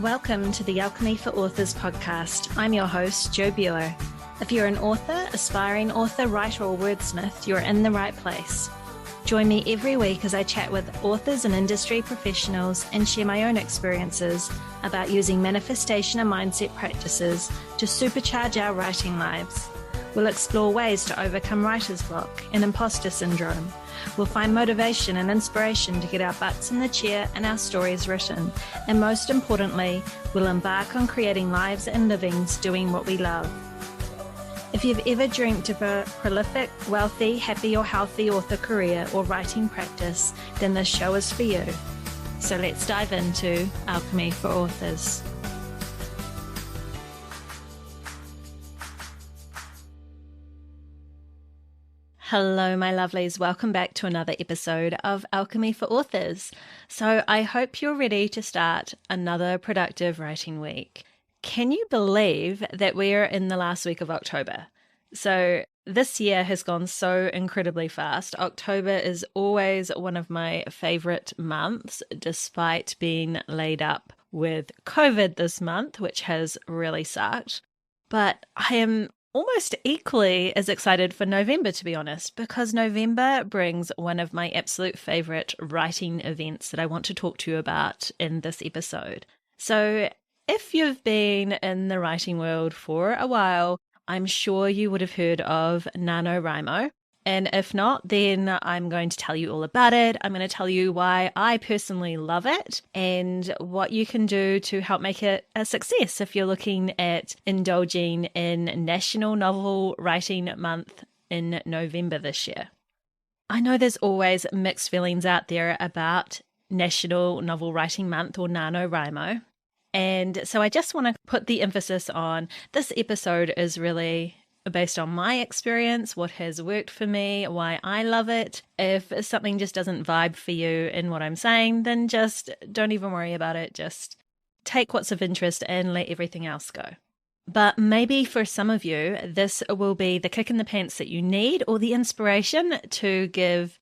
Welcome to the Alchemy for Authors podcast. I'm your host, Jo Buer. If you're an author, aspiring author, writer, or wordsmith, you're in the right place. Join me every week as I chat with authors and industry professionals and share my own experiences about using manifestation and mindset practices to supercharge our writing lives. We'll explore ways to overcome writer's block and imposter syndrome. We'll find motivation and inspiration to get our butts in the chair and our stories written. And most importantly, we'll embark on creating lives and livings doing what we love. If you've ever dreamt of a prolific, wealthy, happy or healthy author career or writing practice, then this show is for you. So let's dive into Alchemy for Authors. Hello, my lovelies. Welcome back to another episode of Alchemy for Authors. So I hope you're ready to start another productive writing week. Can you believe that we're in the last week of October? So this year has gone so incredibly fast. October is always one of my favorite months, despite being laid up with COVID this month, which has really sucked. But I am almost equally as excited for November, to be honest, because November brings one of my absolute favorite writing events that I want to talk to you about in this episode. So if you've been in the writing world for a while, I'm sure you would have heard of NaNoWriMo. And if not, then I'm going to tell you all about it. I'm going to tell you why I personally love it and what you can do to help make it a success if you're looking at indulging in National Novel Writing Month in November this year. I know there's always mixed feelings out there about National Novel Writing Month or NaNoWriMo. And so I just want to put the emphasis on this episode is really based on my experience, what has worked for me, why I love it. If something just doesn't vibe for you in what I'm saying, then just don't even worry about it. Just take what's of interest and let everything else go. But maybe for some of you, this will be the kick in the pants that you need or the inspiration to give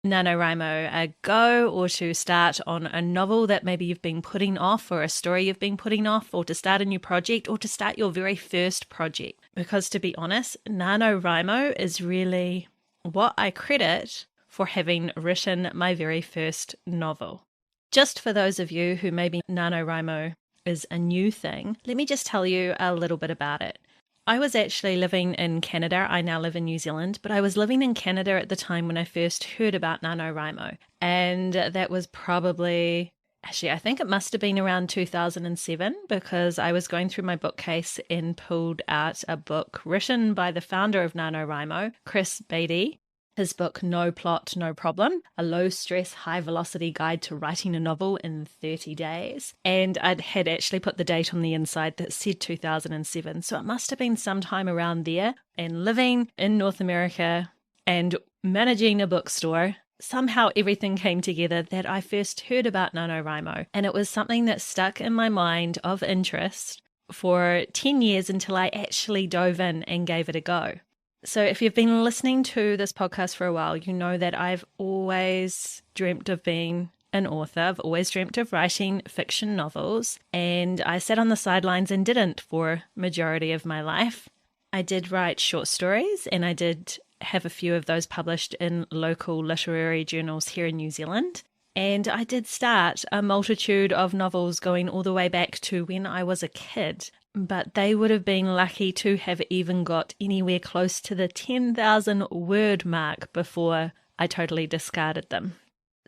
NaNoWriMo a go or to start on a novel that maybe you've been putting off or a story you've been putting off or to start a new project or to start your very first project. Because to be honest, NaNoWriMo is really what I credit for having written my very first novel. Just for those of you who maybe NaNoWriMo is a new thing, let me just tell you a little bit about it. I was actually living in Canada. I now live in New Zealand, but I was living in Canada at the time when I first heard about NaNoWriMo. And that was probably, I think it must have been around 2007 because I was going through my bookcase and pulled out a book written by the founder of NaNoWriMo, Chris Beatty. His book, No Plot, No Problem, a low-stress, high-velocity guide to writing a novel in 30 days. And I had actually put the date on the inside that said 2007, so it must have been sometime around there. And living in North America and managing a bookstore, somehow everything came together that I first heard about NaNoWriMo. And it was something that stuck in my mind of interest for 10 years until I actually dove in and gave it a go. So if you've been listening to this podcast for a while, you know that I've always dreamt of being an author. I've always dreamt of writing fiction novels, and I sat on the sidelines and didn't for majority of my life. I did write short stories, and I did have a few of those published in local literary journals here in New Zealand. And I did start a multitude of novels going all the way back to when I was a kid. But they would have been lucky to have even got anywhere close to the 10,000 word mark before I totally discarded them.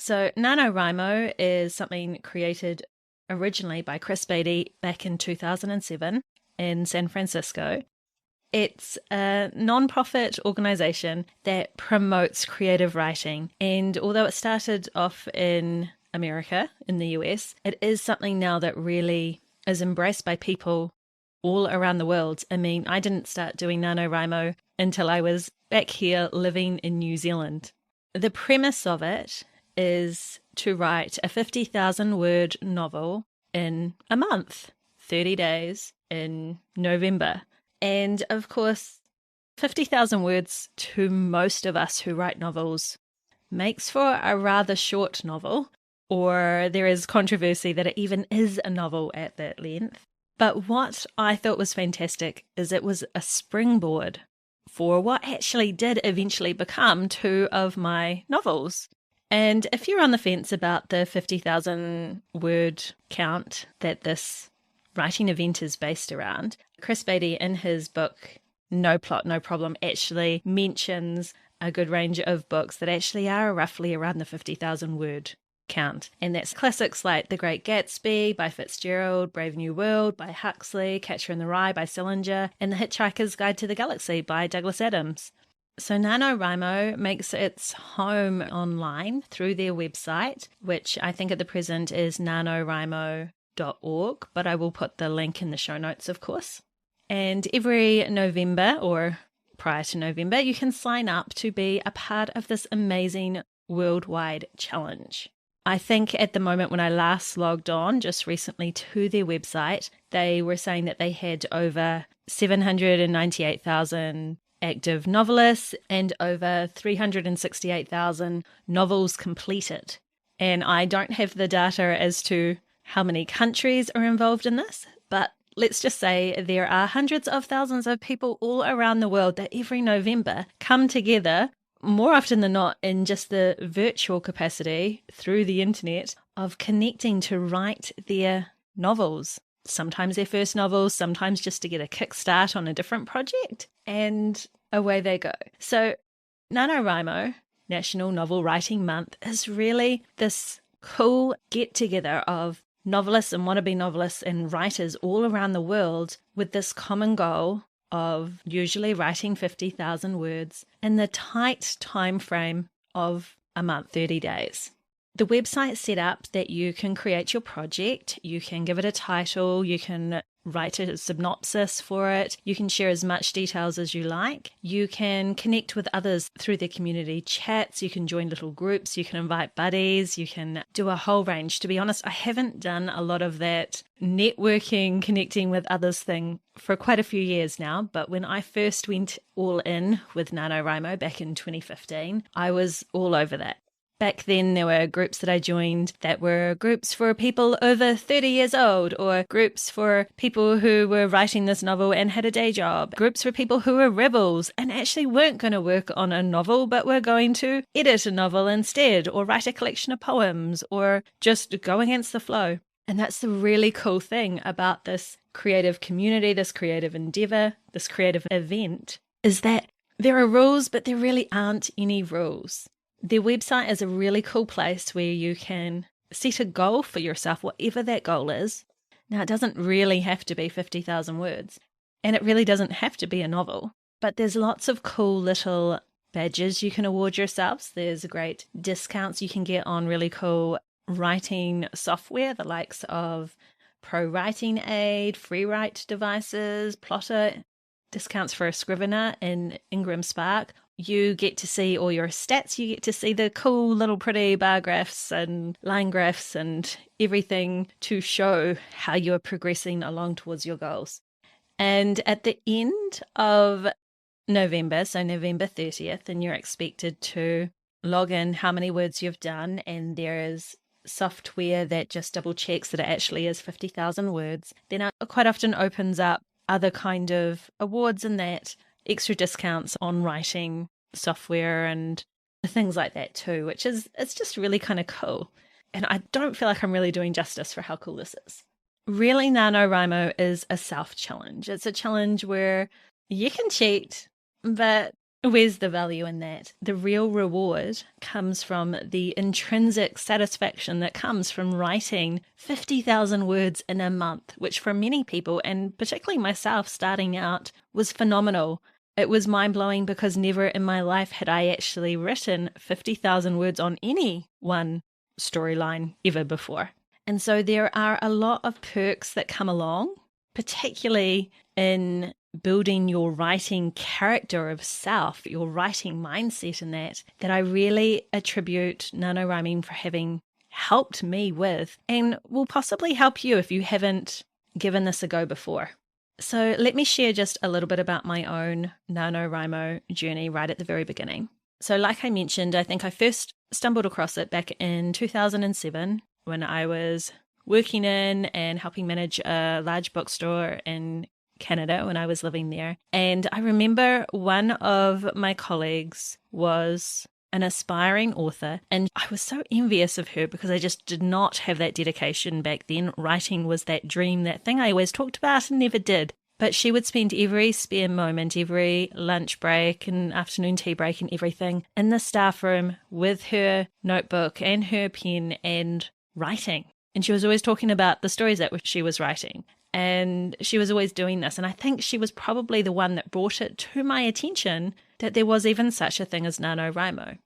So NaNoWriMo is something created originally by Chris Beatty back in 2007 in San Francisco. It's a non-profit organization that promotes creative writing. And although it started off in America, in the US, it is something now that really is embraced by people all around the world. I mean, I didn't start doing NaNoWriMo until I was back here living in New Zealand. The premise of it is to write a 50,000 word novel in a month, 30 days in November. And of course, 50,000 words to most of us who write novels makes for a rather short novel, or there is controversy that it even is a novel at that length. But what I thought was fantastic is it was a springboard for what actually did eventually become two of my novels. And if you're on the fence about the 50,000 word count that this writing event is based around, Chris Beatty in his book No Plot, No Problem actually mentions a good range of books that actually are roughly around the 50,000 word count. And that's classics like The Great Gatsby by Fitzgerald, Brave New World by Huxley, Catcher in the Rye by Salinger, and The Hitchhiker's Guide to the Galaxy by Douglas Adams. So NaNoWriMo makes its home online through their website, which I think at the present is nanowrimo.org, but I will put the link in the show notes, of course. And every November, or prior to November, you can sign up to be a part of this amazing worldwide challenge. I think at the moment when I last logged on just recently to their website, they were saying that they had over 798,000 active novelists and over 368,000 novels completed. And I don't have the data as to how many countries are involved in this, but let's just say there are hundreds of thousands of people all around the world that every November come together, more often than not in just the virtual capacity through the internet, of connecting to write their novels. Sometimes their first novels, sometimes just to get a kickstart on a different project, and away they go. So NaNoWriMo, National Novel Writing Month, is really this cool get-together of novelists and wannabe novelists and writers all around the world with this common goal of usually writing 50,000 words in the tight time frame of a month, 30 days. The website's set up that you can create your project, you can give it a title, you can write a synopsis for it, you can share as much details as you like, you can connect with others through their community chats, you can join little groups, you can invite buddies, you can do a whole range. To be honest, I haven't done a lot of that networking, connecting with others thing for quite a few years now, but when I first went all in with NaNoWriMo back in 2015, I was all over that. Back then, there were groups that I joined that were groups for people over 30 years old, or groups for people who were writing this novel and had a day job, groups for people who were rebels and actually weren't going to work on a novel, but were going to edit a novel instead, or write a collection of poems, or just go against the flow. And that's the really cool thing about this creative community, this creative endeavor, this creative event, is that there are rules, but there really aren't any rules. Their website is a really cool place where you can set a goal for yourself, whatever that goal is. Now, it doesn't really have to be 50,000 words, and it really doesn't have to be a novel, but there's lots of cool little badges you can award yourselves. There's great discounts you can get on really cool writing software, the likes of Pro Writing Aid, Free Write devices, Plotter, discounts for a Scrivener in Ingram Spark. You get to see all your stats. You get to see the cool little pretty bar graphs and line graphs and everything to show how you are progressing along towards your goals. And at the end of November, so November 30th, and you're expected to log in how many words you've done, and there is software that just double checks that it actually is 50,000 words, then it quite often opens up other kind of awards and that, extra discounts on writing software and things like that too, which is, it's just really kind of cool. And I don't feel like I'm really doing justice for how cool this is. Really, NaNoWriMo is a self-challenge. It's a challenge where you can cheat, but where's the value in that? The real reward comes from the intrinsic satisfaction that comes from writing 50,000 words in a month, which for many people, and particularly myself starting out, was phenomenal. It was mind-blowing because never in my life had I actually written 50,000 words on any one storyline ever before. And so there are a lot of perks that come along, particularly in building your writing character of self, your writing mindset in that I really attribute NaNoWriMo for having helped me with, and will possibly help you if you haven't given this a go before. So let me share just a little bit about my own NaNoWriMo journey right at the very beginning. So like I mentioned, I think I first stumbled across it back in 2007 when I was working in and helping manage a large bookstore in Canada when I was living there. And I remember one of my colleagues was an aspiring author, and I was so envious of her because I just did not have that dedication back then. Writing was that dream, that thing I always talked about and never did. But she would spend every spare moment, every lunch break and afternoon tea break and everything in the staff room with her notebook and her pen and writing. And she was always talking about the stories that she was writing. And she was always doing this. And I think she was probably the one that brought it to my attention that there was even such a thing as NaNoWriMo.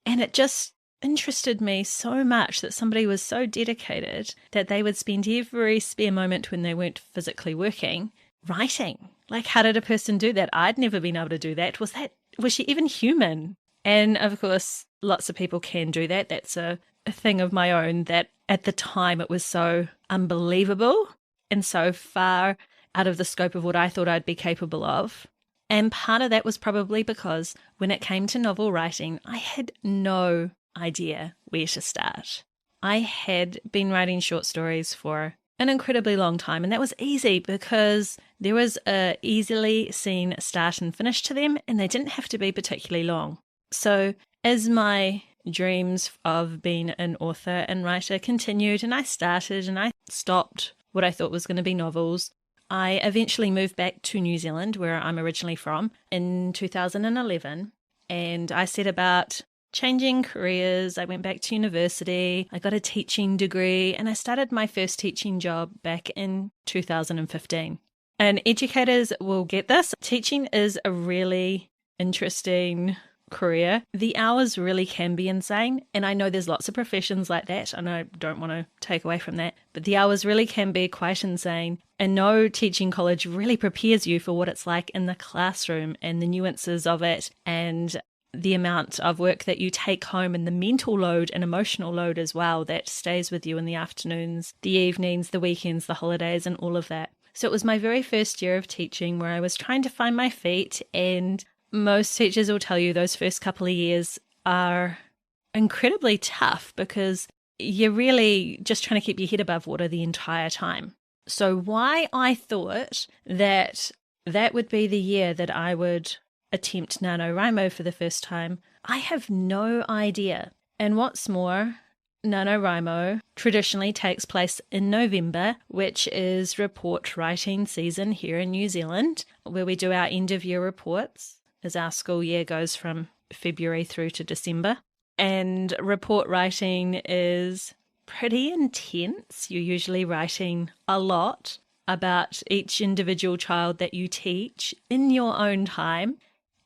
And it just interested me so much that somebody was so dedicated that they would spend every spare moment when they weren't physically working writing. Like, how did a person do that? I'd never been able to do that. Was she even human? And of course, lots of people can do that. That's a thing of my own that at the time it was so unbelievable and so far out of the scope of what I thought I'd be capable of. And part of that was probably because when it came to novel writing, I had no idea where to start. I had been writing short stories for an incredibly long time, and that was easy because there was a easily seen start and finish to them, and they didn't have to be particularly long. So as my dreams of being an author and writer continued, and I started and I stopped what I thought was going to be novels, I eventually moved back to New Zealand, where I'm originally from, in 2011, and I set about changing careers. I went back to university, I got a teaching degree, and I started my first teaching job back in 2015. And educators will get this. Teaching is a really interesting career. The hours really can be insane, and I know there's lots of professions like that, and I don't want to take away from that, but the hours really can be quite insane, and no teaching college really prepares you for what it's like in the classroom and the nuances of it and the amount of work that you take home and the mental load and emotional load as well that stays with you in the afternoons, the evenings, the weekends, the holidays, and all of that. So it was my very first year of teaching where I was trying to find my feet, and most teachers will tell you those first couple of years are incredibly tough because you're really just trying to keep your head above water the entire time. So why I thought that that would be the year that I would attempt NaNoWriMo for the first time, I have no idea. And what's more, NaNoWriMo traditionally takes place in November, which is report writing season here in New Zealand, where we do our end of year reports as our school year goes from February through to December. And report writing is pretty intense. You're usually writing a lot about each individual child that you teach in your own time.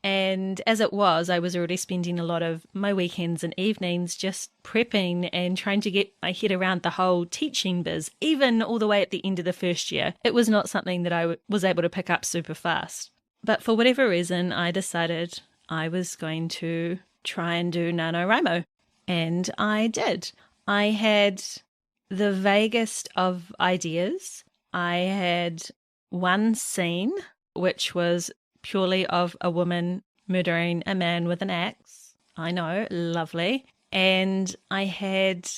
And as it was, I was already spending a lot of my weekends and evenings just prepping and trying to get my head around the whole teaching biz, even all the way at the end of the first year. It was not something that I was able to pick up super fast. But for whatever reason, I decided I was going to try and do NaNoWriMo. And I did. I had the vaguest of ideas. I had one scene, which was purely of a woman murdering a man with an axe. I know, lovely. And I had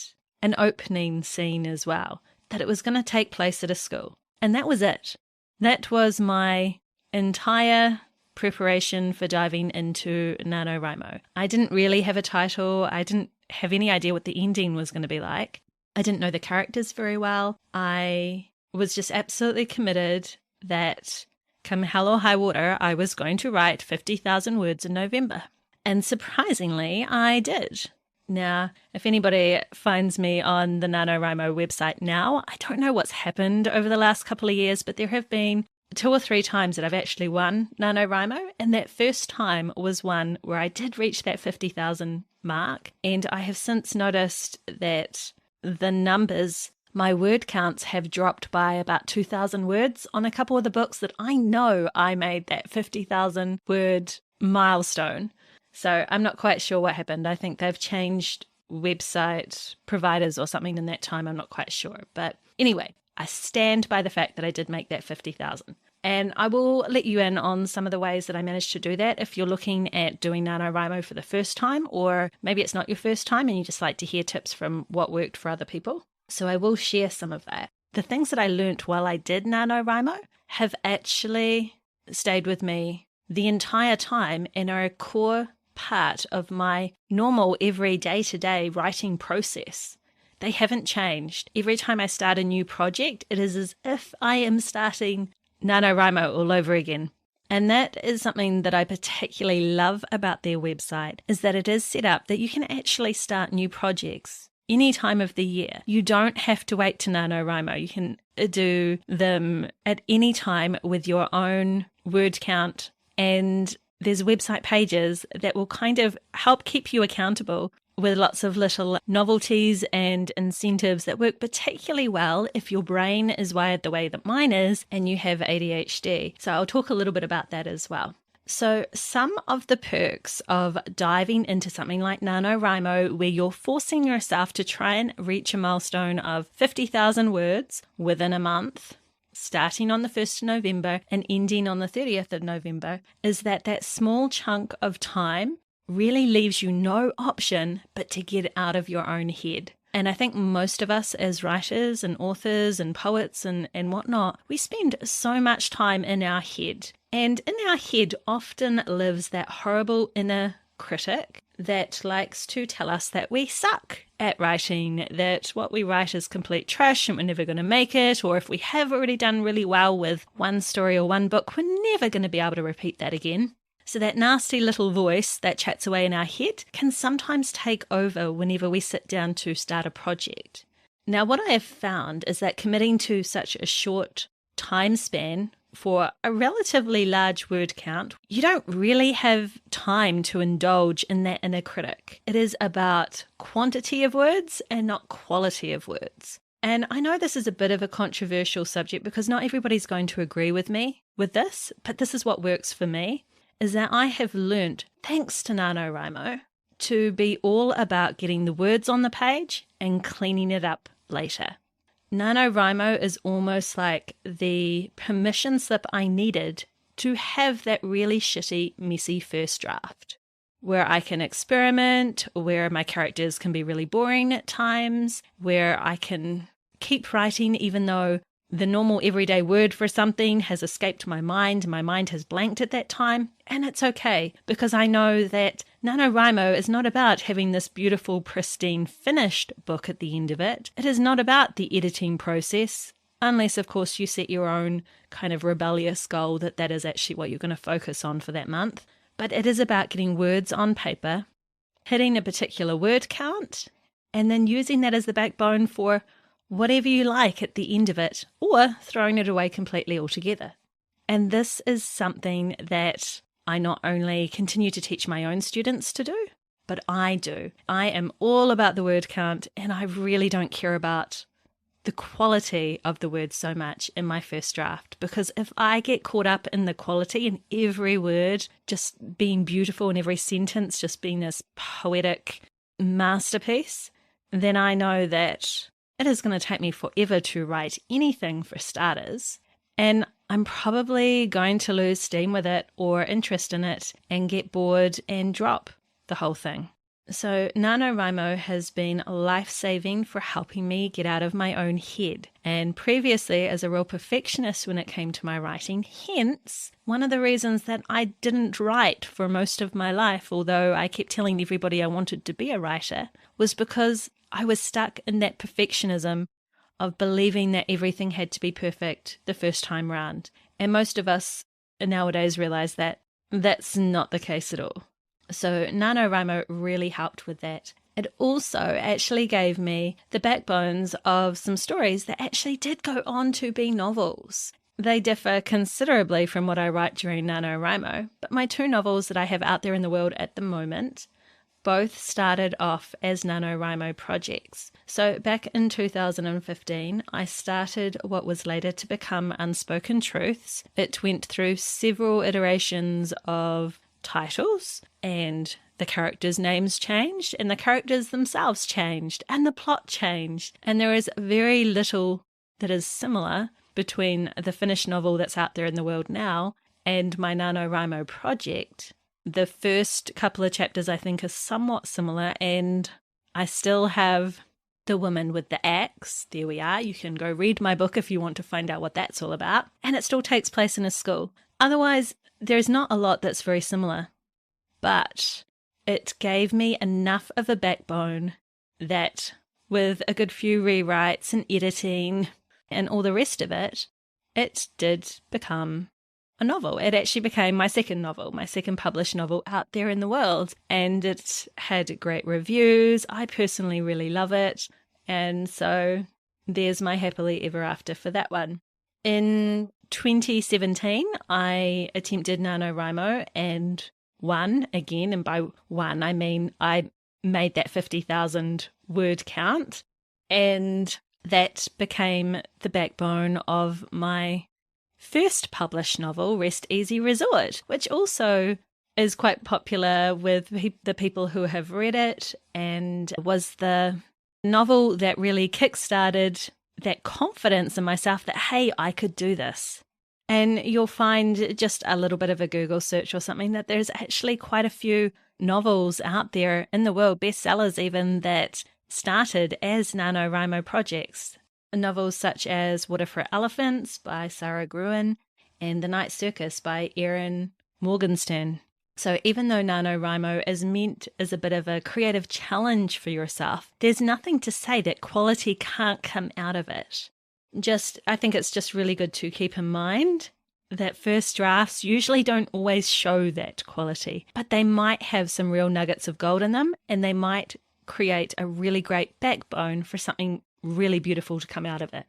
an opening scene as well, that it was going to take place at a school. And that was it. That was my entire preparation for diving into NaNoWriMo. I didn't really have a title. I didn't have any idea what the ending was going to be like. I didn't know the characters very well. I was just absolutely committed that come hell or high water, I was going to write 50,000 words in November. And surprisingly, I did. Now, if anybody finds me on the NaNoWriMo website now, I don't know what's happened over the last couple of years, but there have been 2 or 3 times that I've actually won NaNoWriMo, and that first time was one where I did reach that 50,000 mark, and I have since noticed that the numbers, my word counts have dropped by about 2,000 words on a couple of the books that I know I made that 50,000 word milestone. So I'm not quite sure what happened. I think they've changed website providers or something in that time. I'm not quite sure. But anyway, I stand by the fact that I did make that 50,000. And I will let you in on some of the ways that I managed to do that if you're looking at doing NaNoWriMo for the first time, or maybe it's not your first time and you just like to hear tips from what worked for other people. So I will share some of that. The things that I learnt while I did NaNoWriMo have actually stayed with me the entire time and are a core part of my normal every day-to-day writing process. They haven't changed. Every time I start a new project, it is as if I am starting NaNoWriMo all over again. And that is something that I particularly love about their website, is that it is set up that you can actually start new projects any time of the year. You don't have to wait to NaNoWriMo. You can do them at any time with your own word count, and there's website pages that will kind of help keep you accountable with lots of little novelties and incentives that work particularly well if your brain is wired the way that mine is and you have ADHD. So I'll talk a little bit about that as well. So some of the perks of diving into something like NaNoWriMo, where you're forcing yourself to try and reach a milestone of 50,000 words within a month, starting on the 1st of November and ending on the 30th of November, is that that small chunk of time really leaves you no option but to get out of your own head. And I think most of us as writers and authors and poets and whatnot, we spend so much time in our head. And in our head often lives that horrible inner critic that likes to tell us that we suck at writing, that what we write is complete trash and we're never going to make it, or if we have already done really well with one story or one book, we're never going to be able to repeat that again. So that nasty little voice that chats away in our head can sometimes take over whenever we sit down to start a project. Now, what I have found is that committing to such a short time span for a relatively large word count, you don't really have time to indulge in that inner critic. It is about quantity of words and not quality of words. And I know this is a bit of a controversial subject because not everybody's going to agree with me with this, but this is what works for me, is that I have learnt, thanks to NaNoWriMo, to be all about getting the words on the page and cleaning it up later. NaNoWriMo is almost like the permission slip I needed to have that really shitty, messy first draft, where I can experiment, where my characters can be really boring at times, where I can keep writing even though the normal everyday word for something has escaped my mind has blanked at that time, and it's okay because I know that NaNoWriMo is not about having this beautiful, pristine, finished book at the end of it. It is not about the editing process, unless, of course, you set your own kind of rebellious goal that is actually what you're going to focus on for that month. But it is about getting words on paper, hitting a particular word count, and then using that as the backbone for whatever you like at the end of it, or throwing it away completely altogether. And this is something that I not only continue to teach my own students to do, but I do. I am all about the word count, and I really don't care about the quality of the words so much in my first draft, because if I get caught up in the quality and every word just being beautiful and every sentence just being this poetic masterpiece, then I know that it is going to take me forever to write anything for starters, and I'm probably going to lose steam with it or interest in it and get bored and drop the whole thing. So NaNoWriMo has been life-saving for helping me get out of my own head. And previously, as a real perfectionist when it came to my writing, hence one of the reasons that I didn't write for most of my life, although I kept telling everybody I wanted to be a writer, was because I was stuck in that perfectionism of believing that everything had to be perfect the first time round. And most of us nowadays realize that that's not the case at all. So NaNoWriMo really helped with that. It also actually gave me the backbones of some stories that actually did go on to be novels. They differ considerably from what I write during NaNoWriMo, but my two novels that I have out there in the world at the moment both started off as NaNoWriMo projects. So back in 2015, I started what was later to become Unspoken Truths. It went through several iterations of titles, and the characters' names changed, and the characters themselves changed, and the plot changed, and there is very little that is similar between the finished novel that's out there in the world now and my NaNoWriMo project. The first couple of chapters I think are somewhat similar, and I still have the woman with the axe. There we are. You can go read my book if you want to find out what that's all about. And it still takes place in a school. Otherwise, there's not a lot that's very similar. But it gave me enough of a backbone that with a good few rewrites and editing and all the rest of it, it did become a novel. It actually became my second novel, my second published novel out there in the world. And it had great reviews. I personally really love it. And so there's my happily ever after for that one. In 2017, I attempted NaNoWriMo and won again. And by won, I mean I made that 50,000 word count. And that became the backbone of my first published novel, Rest Easy Resort, which also is quite popular with the people who have read it, and was the novel that really kickstarted that confidence in myself that, hey, I could do this. And you'll find just a little bit of a Google search or something that there's actually quite a few novels out there in the world, bestsellers even, that started as NaNoWriMo projects. Novels such as Water for Elephants by Sarah Gruen and The Night Circus by Erin Morgenstern. So even though NaNoWriMo is meant as a bit of a creative challenge for yourself, there's nothing to say that quality can't come out of it. I think it's just really good to keep in mind that first drafts usually don't always show that quality, but they might have some real nuggets of gold in them, and they might create a really great backbone for something really beautiful to come out of it.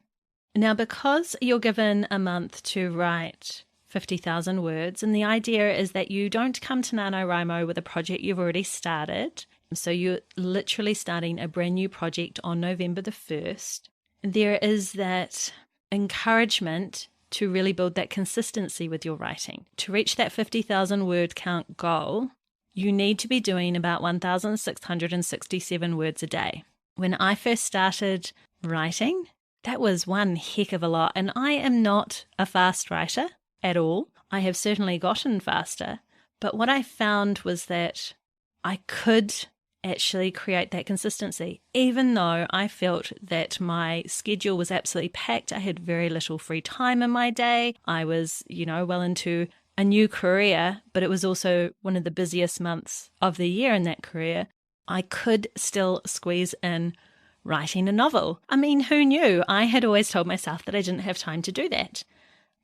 Now, because you're given a month to write 50,000 words, and the idea is that you don't come to NaNoWriMo with a project you've already started, so you're literally starting a brand new project on November the 1st, there is that encouragement to really build that consistency with your writing. To reach that 50,000 word count goal, you need to be doing about 1,667 words a day. When I first started writing, that was one heck of a lot. And I am not a fast writer at all. I have certainly gotten faster. But what I found was that I could actually create that consistency. Even though I felt that my schedule was absolutely packed, I had very little free time in my day. I was, well into a new career, but it was also one of the busiest months of the year in that career. I could still squeeze in writing a novel. I mean, who knew? I had always told myself that I didn't have time to do that,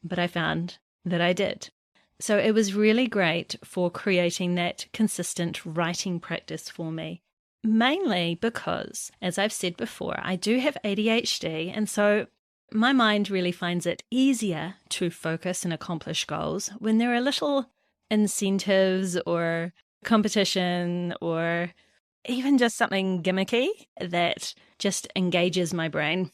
but I found that I did. So it was really great for creating that consistent writing practice for me, mainly because, as I've said before, I do have ADHD, and so my mind really finds it easier to focus and accomplish goals when there are little incentives or competition or even just something gimmicky that just engages my brain.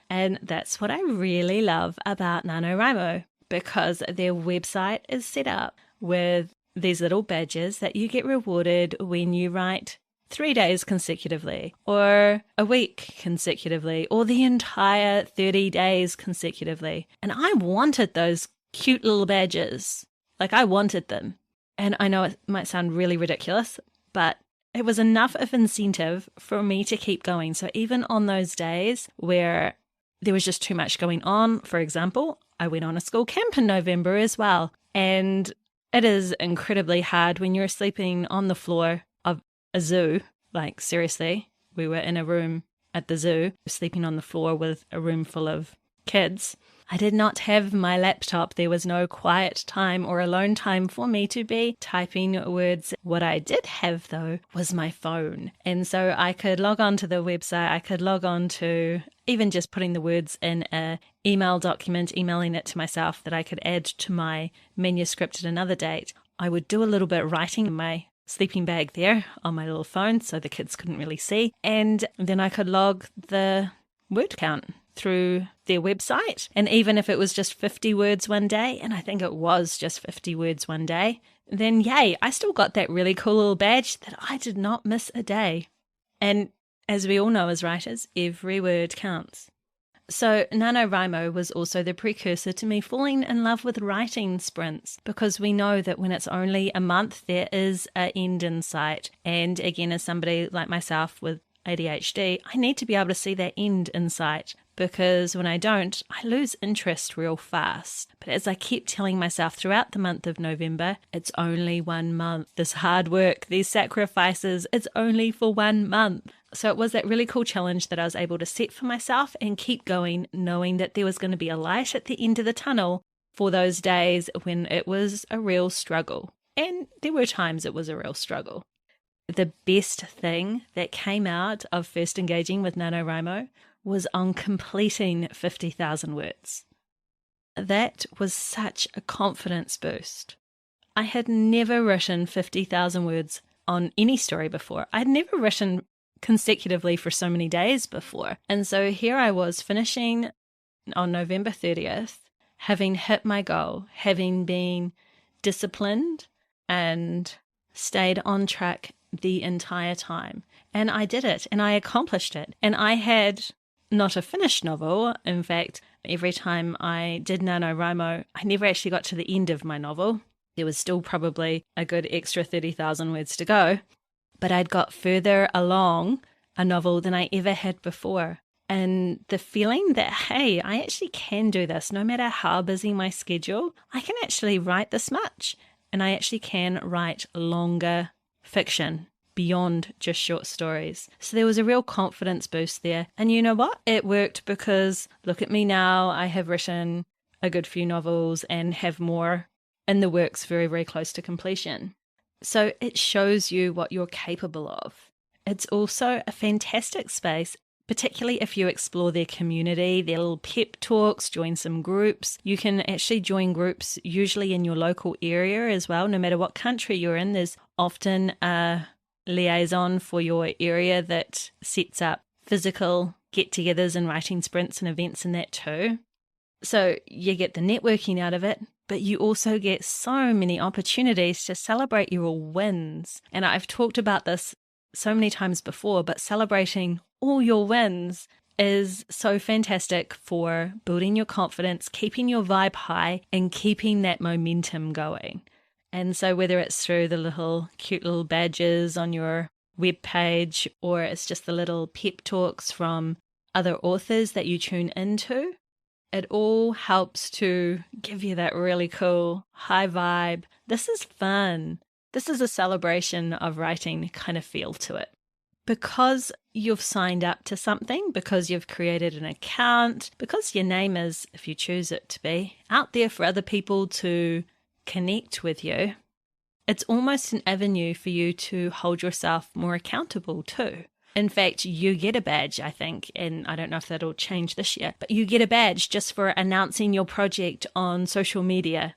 And that's what I really love about NaNoWriMo, because their website is set up with these little badges that you get rewarded when you write 3 days consecutively, or a week consecutively, or the entire 30 days consecutively. And I wanted those cute little badges. Like, I wanted them. And I know it might sound really ridiculous, but it was enough of incentive for me to keep going. So even on those days where there was just too much going on, for example, I went on a school camp in November as well. And it is incredibly hard when you're sleeping on the floor of a zoo. Like, seriously, we were in a room at the zoo, sleeping on the floor with a room full of kids. I did not have my laptop. There was no quiet time or alone time for me to be typing words. What I did have, though, was my phone. And so I could log on to the website. I could log on to even just putting the words in an email document, emailing it to myself that I could add to my manuscript at another date. I would do a little bit of writing in my sleeping bag there on my little phone so the kids couldn't really see. And then I could log the word count through their website. And even if it was just 50 words one day, and I think it was just 50 words one day, then yay, I still got that really cool little badge that I did not miss a day. And as we all know as writers, every word counts. So NaNoWriMo was also the precursor to me falling in love with writing sprints, because we know that when it's only a month, there is an end in sight. And again, as somebody like myself with ADHD, I need to be able to see that end in sight, because when I don't, I lose interest real fast. But as I kept telling myself throughout the month of November, it's only 1 month. This hard work, these sacrifices, it's only for 1 month. So it was that really cool challenge that I was able to set for myself and keep going, knowing that there was going to be a light at the end of the tunnel for those days when it was a real struggle. And there were times it was a real struggle. The best thing that came out of first engaging with NaNoWriMo was on completing 50,000 words. That was such a confidence boost. I had never written 50,000 words on any story before. I'd never written consecutively for so many days before. And so here I was finishing on November 30th, having hit my goal, having been disciplined and stayed on track the entire time. And I did it, and I accomplished it. And I had not a finished novel. In fact, every time I did NaNoWriMo, I never actually got to the end of my novel. There was still probably a good extra 30,000 words to go. But I'd got further along a novel than I ever had before. And the feeling that, hey, I actually can do this, no matter how busy my schedule, I can actually write this much. And I actually can write longer fiction beyond just short stories. So there was a real confidence boost there. And you know what? It worked, because look at me now. I have written a good few novels and have more in the works, very, very close to completion. So it shows you what you're capable of. It's also a fantastic space, particularly if you explore their community, their little pep talks, join some groups. You can actually join groups usually in your local area as well. No matter what country you're in, there's often a liaison for your area that sets up physical get-togethers and writing sprints and events and that too. So you get the networking out of it, but you also get so many opportunities to celebrate your wins. And I've talked about this so many times before, but celebrating all your wins is so fantastic for building your confidence, keeping your vibe high, and keeping that momentum going. And so whether it's through the cute little badges on your web page, or it's just the little pep talks from other authors that you tune into, it all helps to give you that really cool high vibe. This is fun. This is a celebration of writing kind of feel to it. Because you've signed up to something, because you've created an account, because your name is, if you choose it to be, out there for other people to connect with you, it's almost an avenue for you to hold yourself more accountable too. In fact, you get a badge, I think, and I don't know if that'll change this year, but you get a badge just for announcing your project on social media.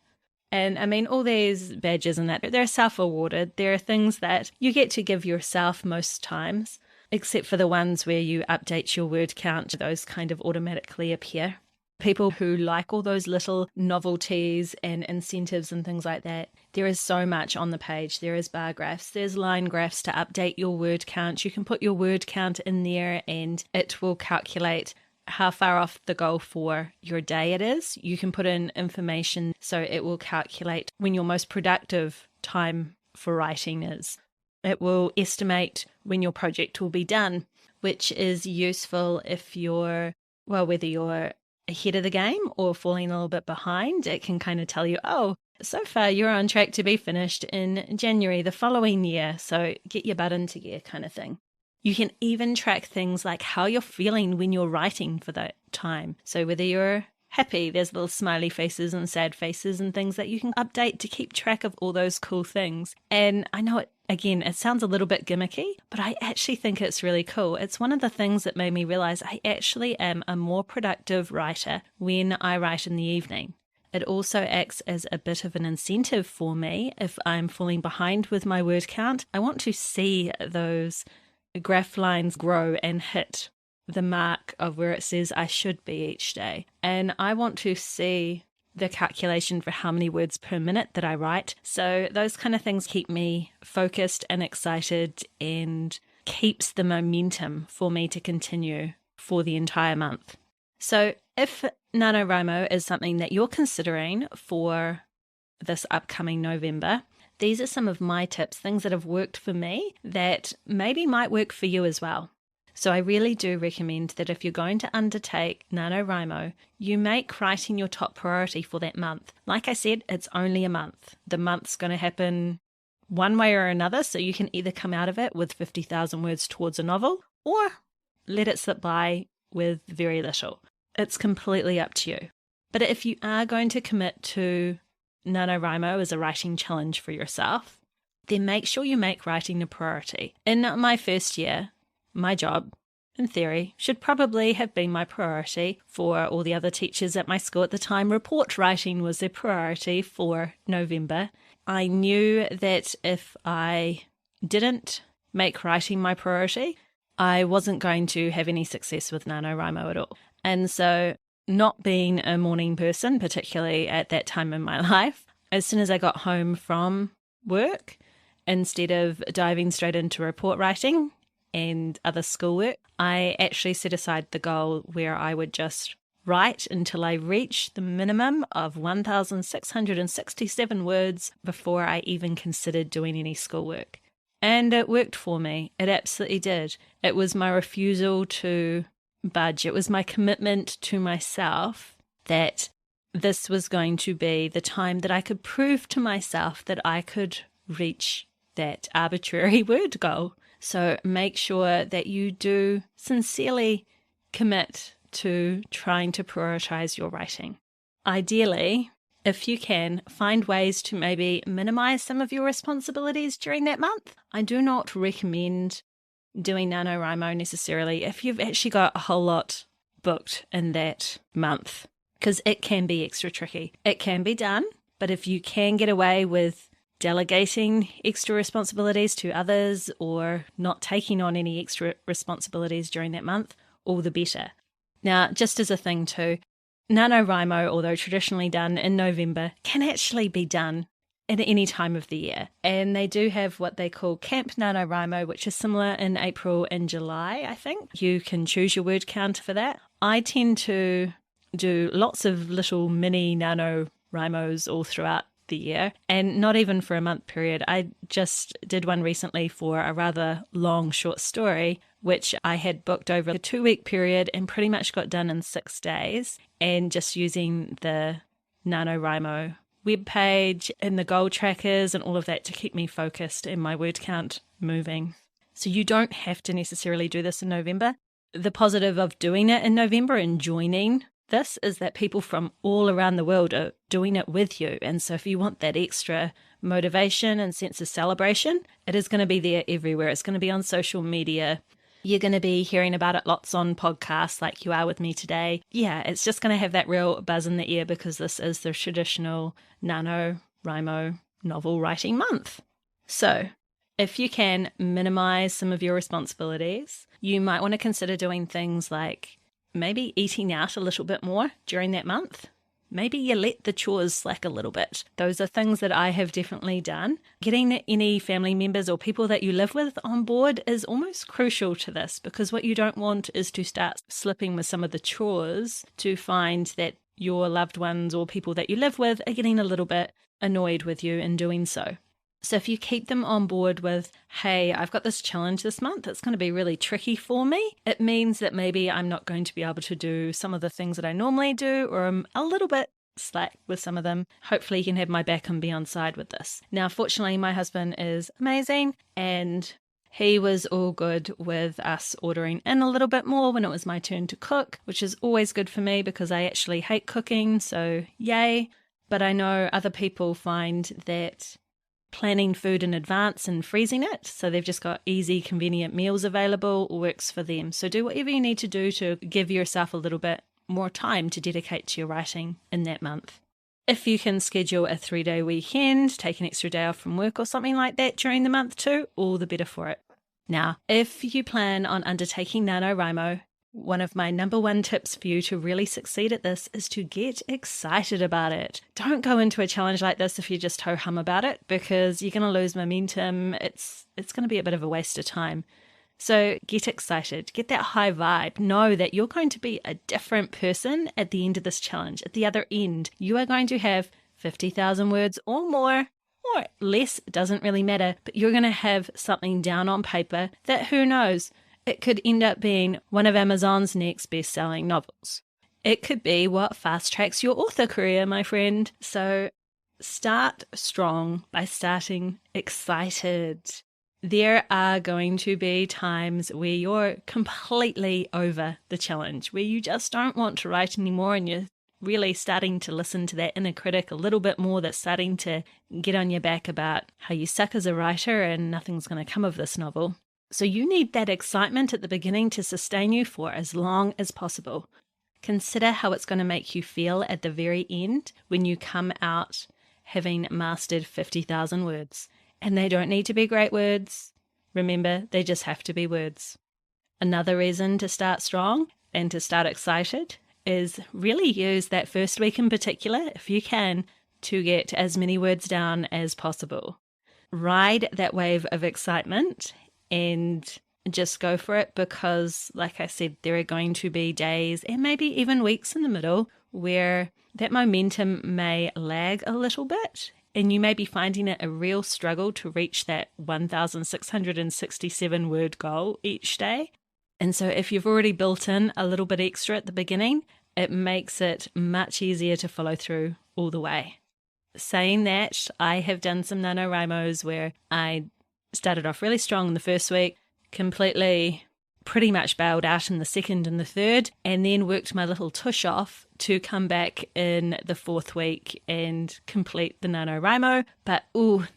And I mean, all these badges and that, they're self-awarded. There are things that you get to give yourself most times, except for the ones where you update your word count. Those kind of automatically appear. People who like all those little novelties and incentives and things like that, there is so much on the page. There is bar graphs, there's line graphs to update your word count. You can put your word count in there and it will calculate how far off the goal for your day it is. You can put in information so it will calculate when your most productive time for writing is. It will estimate when your project will be done, which is useful if whether you're ahead of the game or falling a little bit behind. It can kind of tell you, oh, so far you're on track to be finished in January the following year, so get your butt into gear kind of thing. You can even track things like how you're feeling when you're writing for that time. So whether you're happy, there's little smiley faces and sad faces and things that you can update to keep track of all those cool things. And I know it sounds a little bit gimmicky, but I actually think it's really cool. It's one of the things that made me realize I actually am a more productive writer when I write in the evening. It also acts as a bit of an incentive for me if I'm falling behind with my word count. I want to see those graph lines grow and hit the mark of where it says I should be each day. And I want to see the calculation for how many words per minute that I write. So those kind of things keep me focused and excited and keeps the momentum for me to continue for the entire month. So if NaNoWriMo is something that you're considering for this upcoming November, these are some of my tips, things that have worked for me that maybe might work for you as well. So I really do recommend that if you're going to undertake NaNoWriMo, you make writing your top priority for that month. Like I said, it's only a month. The month's going to happen one way or another, so you can either come out of it with 50,000 words towards a novel or let it slip by with very little. It's completely up to you. But if you are going to commit to NaNoWriMo as a writing challenge for yourself, then make sure you make writing a priority. In my first year, my job, in theory, should probably have been my priority. For all the other teachers at my school at the time, report writing was their priority for November. I knew that if I didn't make writing my priority, I wasn't going to have any success with NaNoWriMo at all. And so, not being a morning person, particularly at that time in my life, as soon as I got home from work, instead of diving straight into report writing and other schoolwork, I actually set aside the goal where I would just write until I reached the minimum of 1,667 words before I even considered doing any schoolwork. And it worked for me. It absolutely did. It was my refusal to budge. It was my commitment to myself that this was going to be the time that I could prove to myself that I could reach that arbitrary word goal. So make sure that you do sincerely commit to trying to prioritize your writing. Ideally, if you can, find ways to maybe minimize some of your responsibilities during that month. I do not recommend doing NaNoWriMo necessarily if you've actually got a whole lot booked in that month, because it can be extra tricky. It can be done, but if you can get away with delegating extra responsibilities to others or not taking on any extra responsibilities during that month, all the better. Now, just as a thing too, NaNoWriMo, although traditionally done in November, can actually be done at any time of the year. And they do have what they call Camp NaNoWriMo, which is similar in April and July, I think. You can choose your word count for that. I tend to do lots of little mini NaNoWriMos all throughout the year, and not even for a month period. I just did one recently for a rather long short story, which I had booked over a 2-week period and pretty much got done in 6 days, and just using the NaNoWriMo webpage and the goal trackers and all of that to keep me focused and my word count moving. So you don't have to necessarily do this in November. The positive of doing it in November and joining this is that people from all around the world are doing it with you. And so if you want that extra motivation and sense of celebration, it is going to be there everywhere. It's going to be on social media. You're going to be hearing about it lots on podcasts like you are with me today. Yeah, it's just going to have that real buzz in the ear because this is the traditional NaNoWriMo novel writing month. So if you can minimize some of your responsibilities, you might want to consider doing things like maybe eating out a little bit more during that month. Maybe you let the chores slack a little bit. Those are things that I have definitely done. Getting any family members or people that you live with on board is almost crucial to this, because what you don't want is to start slipping with some of the chores to find that your loved ones or people that you live with are getting a little bit annoyed with you in doing so. So if you keep them on board with, hey, I've got this challenge this month, it's going to be really tricky for me, it means that maybe I'm not going to be able to do some of the things that I normally do, or I'm a little bit slack with some of them. Hopefully you can have my back and be on side with this. Now, fortunately, my husband is amazing, and he was all good with us ordering in a little bit more when it was my turn to cook, which is always good for me because I actually hate cooking, so yay. But I know other people find that planning food in advance and freezing it, so they've just got easy, convenient meals available, works for them. So do whatever you need to do to give yourself a little bit more time to dedicate to your writing in that month. If you can schedule a 3-day weekend, take an extra day off from work or something like that during the month too, all the better for it. Now, if you plan on undertaking NaNoWriMo, one of my number one tips for you to really succeed at this is to get excited about it. Don't go into a challenge like this if you're just ho-hum about it, because you're going to lose momentum. It's going to be a bit of a waste of time. So get excited, get that high vibe. Know that you're going to be a different person at the end of this challenge. At the other end, you are going to have 50,000 words or more, or less, it doesn't really matter, but you're going to have something down on paper that, who knows, it could end up being one of Amazon's next best-selling novels. It could be what fast-tracks your author career, my friend. So start strong by starting excited. There are going to be times where you're completely over the challenge, where you just don't want to write anymore and you're really starting to listen to that inner critic a little bit more, that's starting to get on your back about how you suck as a writer and nothing's going to come of this novel. So you need that excitement at the beginning to sustain you for as long as possible. Consider how it's going to make you feel at the very end when you come out having mastered 50,000 words. And they don't need to be great words. Remember, they just have to be words. Another reason to start strong and to start excited is really use that first week in particular, if you can, to get as many words down as possible. Ride that wave of excitement and just go for it, because, like I said, there are going to be days and maybe even weeks in the middle where that momentum may lag a little bit, and you may be finding it a real struggle to reach that 1,667 word goal each day. And so if you've already built in a little bit extra at the beginning, it makes it much easier to follow through all the way. Saying that, I have done some NaNoWriMos where I started off really strong in the first week, completely pretty much bailed out in the second and the third, and then worked my little tush off to come back in the fourth week and complete the NaNoWriMo. But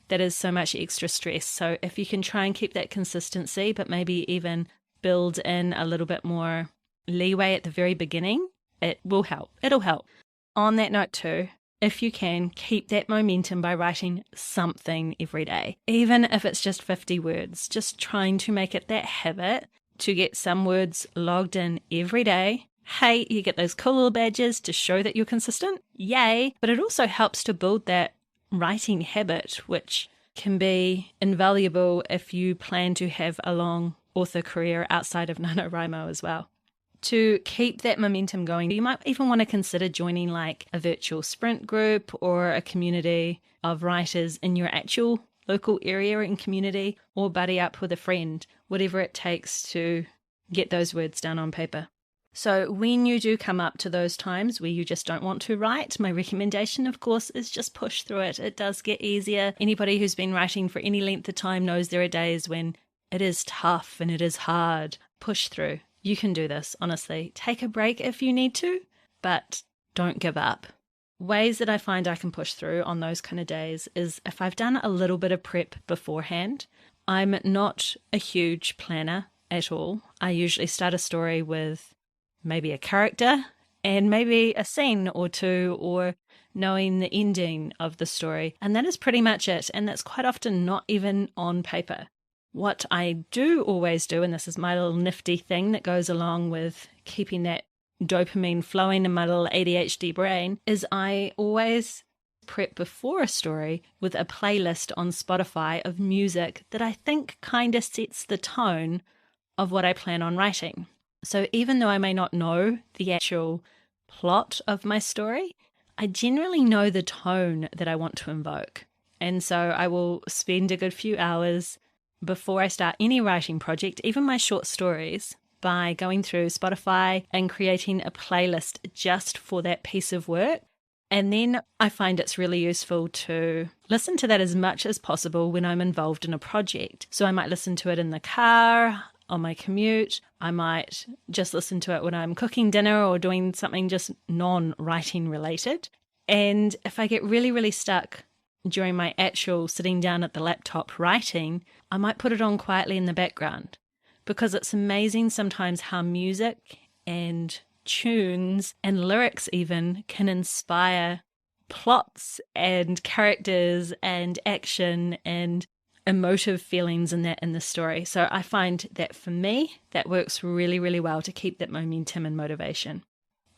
that is so much extra stress. So if you can try and keep that consistency, but maybe even build in a little bit more leeway at the very beginning, it will help. It'll help. On that note too, if you can, keep that momentum by writing something every day. Even if it's just 50 words, just trying to make it that habit to get some words logged in every day. Hey, you get those cool little badges to show that you're consistent. Yay! But it also helps to build that writing habit, which can be invaluable if you plan to have a long author career outside of NaNoWriMo as well. To keep that momentum going, you might even want to consider joining like a virtual sprint group or a community of writers in your actual local area and community, or buddy up with a friend, whatever it takes to get those words down on paper. So when you do come up to those times where you just don't want to write, my recommendation, of course, is just push through it. It does get easier. Anybody who's been writing for any length of time knows there are days when it is tough and it is hard. Push through. You can do this, honestly. Take a break if you need to, but don't give up. Ways that I find I can push through on those kind of days is if I've done a little bit of prep beforehand. I'm not a huge planner at all. I usually start a story with maybe a character and maybe a scene or two, or knowing the ending of the story. And that is pretty much it. And that's quite often not even on paper. What I do always do, and this is my little nifty thing that goes along with keeping that dopamine flowing in my little ADHD brain, is I always prep before a story with a playlist on Spotify of music that I think kind of sets the tone of what I plan on writing. So even though I may not know the actual plot of my story, I generally know the tone that I want to invoke. And so I will spend a good few hours before I start any writing project, even my short stories, by going through Spotify and creating a playlist just for that piece of work. And then I find it's really useful to listen to that as much as possible when I'm involved in a project. So I might listen to it in the car, on my commute. I might just listen to it when I'm cooking dinner or doing something just non-writing related. And if I get really, really stuck during my actual sitting down at the laptop writing, I might put it on quietly in the background, because it's amazing sometimes how music and tunes and lyrics even can inspire plots and characters and action and emotive feelings in the story. So I find that for me, that works really, really well to keep that momentum and motivation.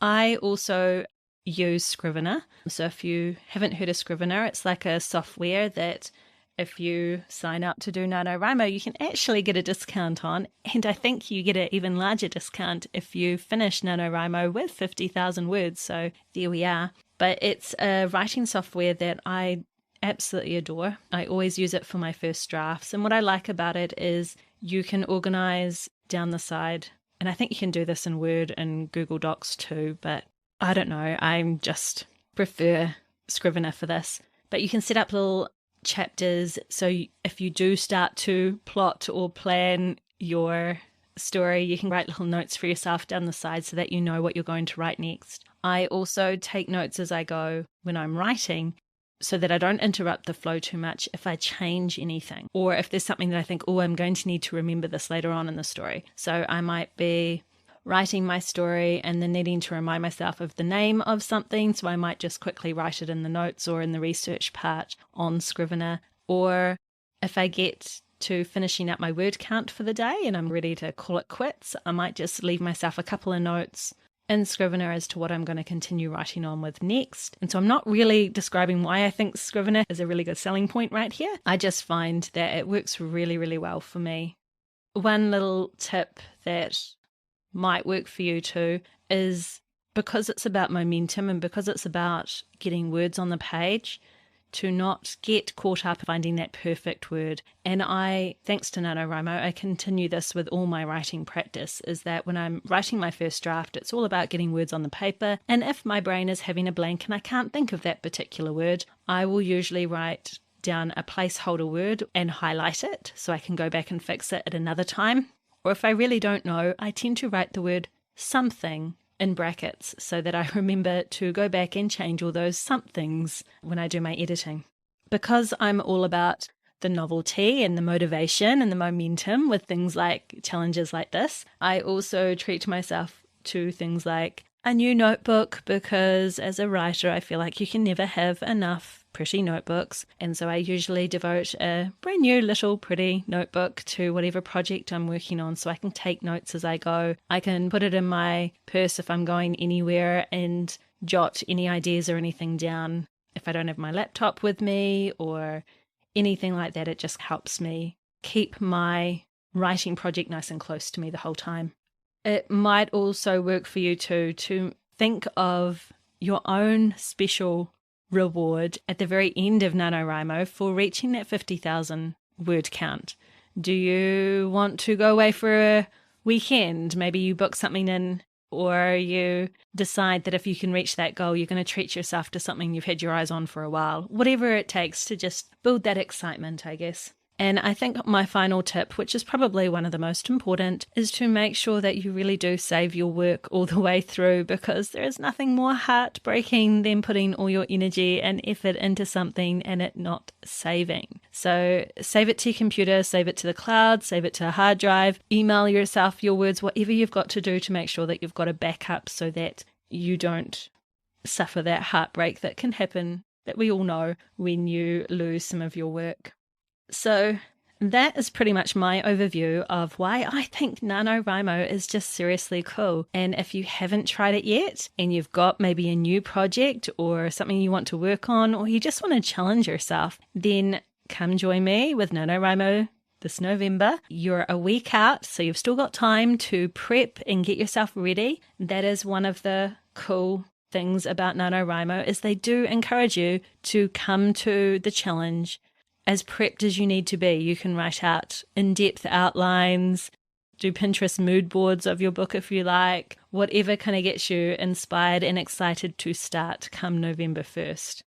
I also use Scrivener. So if you haven't heard of Scrivener, it's like a software that if you sign up to do NaNoWriMo, you can actually get a discount on, and I think you get an even larger discount if you finish NaNoWriMo with 50,000 words. So there we are. But it's a writing software that I absolutely adore. I always use it for my first drafts. And what I like about it is you can organize down the side. And I think you can do this in Word and Google Docs too, but I don't know. I just prefer Scrivener for this. But you can set up little chapters. So if you do start to plot or plan your story, you can write little notes for yourself down the side so that you know what you're going to write next. I also take notes as I go when I'm writing, so that I don't interrupt the flow too much if I change anything, or if there's something that I think, oh, I'm going to need to remember this later on in the story. So I might be writing my story and then needing to remind myself of the name of something, so I might just quickly write it in the notes or in the research part on Scrivener. Or if I get to finishing up my word count for the day and I'm ready to call it quits, I might just leave myself a couple of notes in Scrivener as to what I'm going to continue writing on with next. And so I'm not really describing why I think Scrivener is a really good selling point right here. I just find that it works really, really well for me. One little tip that might work for you too is, because it's about momentum and because it's about getting words on the page, to not get caught up finding that perfect word. And thanks to NaNoWriMo, I continue this with all my writing practice, is that when I'm writing my first draft, it's all about getting words on the paper. And if my brain is having a blank and I can't think of that particular word, I will usually write down a placeholder word and highlight it so I can go back and fix it at another time. Or if I really don't know, I tend to write the word something in brackets so that I remember to go back and change all those somethings when I do my editing. Because I'm all about the novelty and the motivation and the momentum with things like challenges like this, I also treat myself to things like a new notebook, because as a writer, I feel like you can never have enough pretty notebooks. And so I usually devote a brand new little pretty notebook to whatever project I'm working on, so I can take notes as I go. I can put it in my purse if I'm going anywhere and jot any ideas or anything down. If I don't have my laptop with me or anything like that, it just helps me keep my writing project nice and close to me the whole time. It might also work for you too to think of your own special reward at the very end of NaNoWriMo for reaching that 50,000 word count. Do you want to go away for a weekend? Maybe you book something in, or you decide that if you can reach that goal, you're going to treat yourself to something you've had your eyes on for a while. Whatever it takes to just build that excitement, I guess. And I think my final tip, which is probably one of the most important, is to make sure that you really do save your work all the way through, because there is nothing more heartbreaking than putting all your energy and effort into something and it not saving. So save it to your computer, save it to the cloud, save it to a hard drive, email yourself your words, whatever you've got to do to make sure that you've got a backup so that you don't suffer that heartbreak that can happen, that we all know, when you lose some of your work. So that is pretty much my overview of why I think NaNoWriMo is just seriously cool. And if you haven't tried it yet and you've got maybe a new project or something you want to work on, or you just want to challenge yourself, then come join me with NaNoWriMo this November. You're a week out, so you've still got time to prep and get yourself ready. That is one of the cool things about NaNoWriMo, is they do encourage you to come to the challenge as prepped as you need to be. You can write out in-depth outlines, do Pinterest mood boards of your book if you like, whatever kind of gets you inspired and excited to start come November 1st.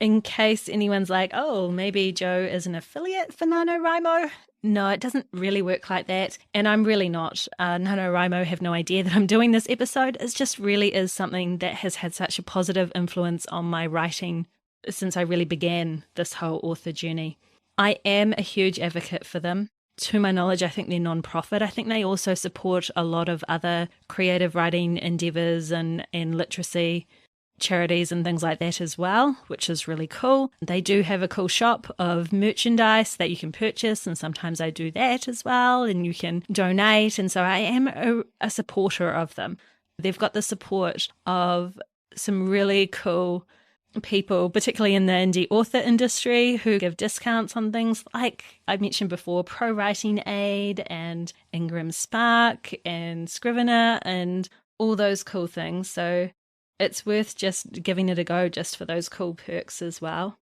In case anyone's like, oh, maybe Jo is an affiliate for NaNoWriMo. No, it doesn't really work like that. And I'm really not. NaNoWriMo have no idea that I'm doing this episode. It just really is something that has had such a positive influence on my writing since I really began this whole author journey. I am a huge advocate for them. To my knowledge, I think they're non-profit. I think they also support a lot of other creative writing endeavours and literacy charities and things like that as well, which is really cool. They do have a cool shop of merchandise that you can purchase, and sometimes I do that as well, and you can donate. And so I am a supporter of them. They've got the support of some really cool people, particularly in the indie author industry, who give discounts on things like I mentioned before, Pro Writing Aid and Ingram Spark and Scrivener and all those cool things. So it's worth just giving it a go just for those cool perks as well.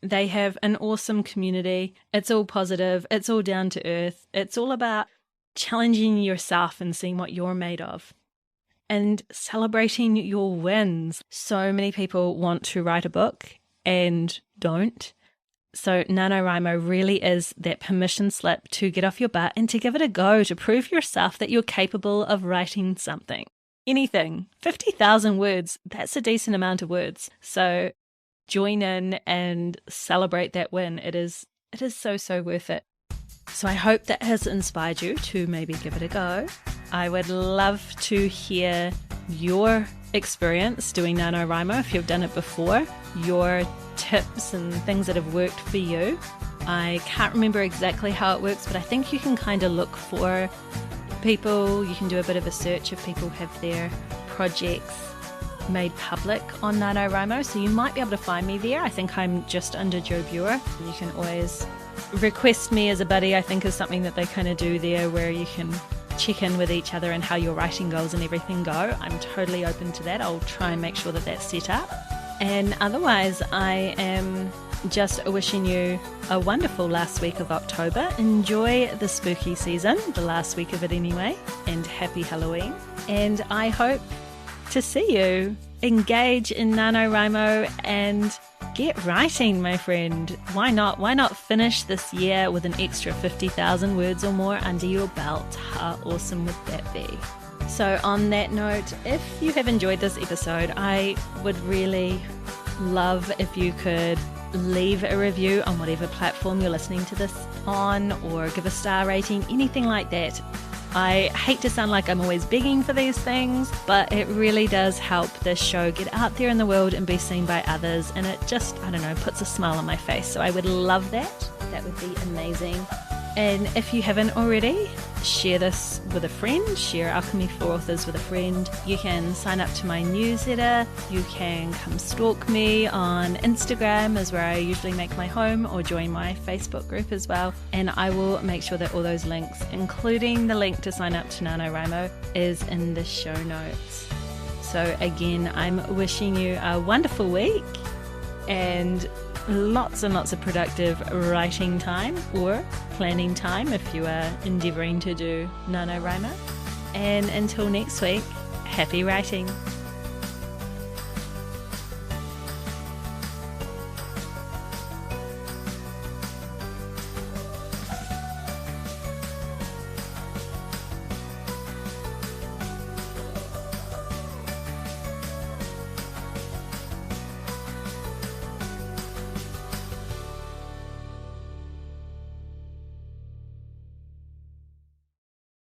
They have an awesome community. It's all positive. It's all down to earth. It's all about challenging yourself and seeing what you're made of and celebrating your wins. So many people want to write a book and don't. So NaNoWriMo really is that permission slip to get off your butt and to give it a go, to prove yourself that you're capable of writing something. Anything. 50,000 words, that's a decent amount of words. So join in and celebrate that win. It is so worth it. So I hope that has inspired you to maybe give it a go. I would love to hear your experience doing NaNoWriMo if you've done it before, your tips and things that have worked for you. I can't remember exactly how it works, but I think you can kind of look for people. You can do a bit of a search if people have their projects made public on NaNoWriMo, so you might be able to find me there. I think I'm just under Joe Buer. You can always request me as a buddy, I think is something that they kind of do there, where you can check in with each other and how your writing goals and everything go. I'm totally open to that. I'll try and make sure that that's set up. And otherwise, I am just wishing you a wonderful last week of October. Enjoy the spooky season, the last week of it anyway, and happy Halloween. And I hope to see you. Engage in NaNoWriMo and get writing, my friend. Why not? Why not finish this year with an extra 50,000 words or more under your belt? How awesome would that be? So on that note, if you have enjoyed this episode, I would really love if you could leave a review on whatever platform you're listening to this on, or give a star rating, anything like that. I hate to sound like I'm always begging for these things, but it really does help this show get out there in the world and be seen by others. And it just, I don't know, puts a smile on my face. So I would love that. That would be amazing. And if you haven't already, share this with a friend, share Alchemy for Authors with a friend. You can sign up to my newsletter. You can come stalk me on Instagram, is where I usually make my home, or join my Facebook group as well. And I will make sure that all those links, including the link to sign up to NaNoWriMo, is in the show notes. So again, I'm wishing you a wonderful week and lots and lots of productive writing time, or planning time if you are endeavouring to do NaNoWriMo. And until next week, happy writing.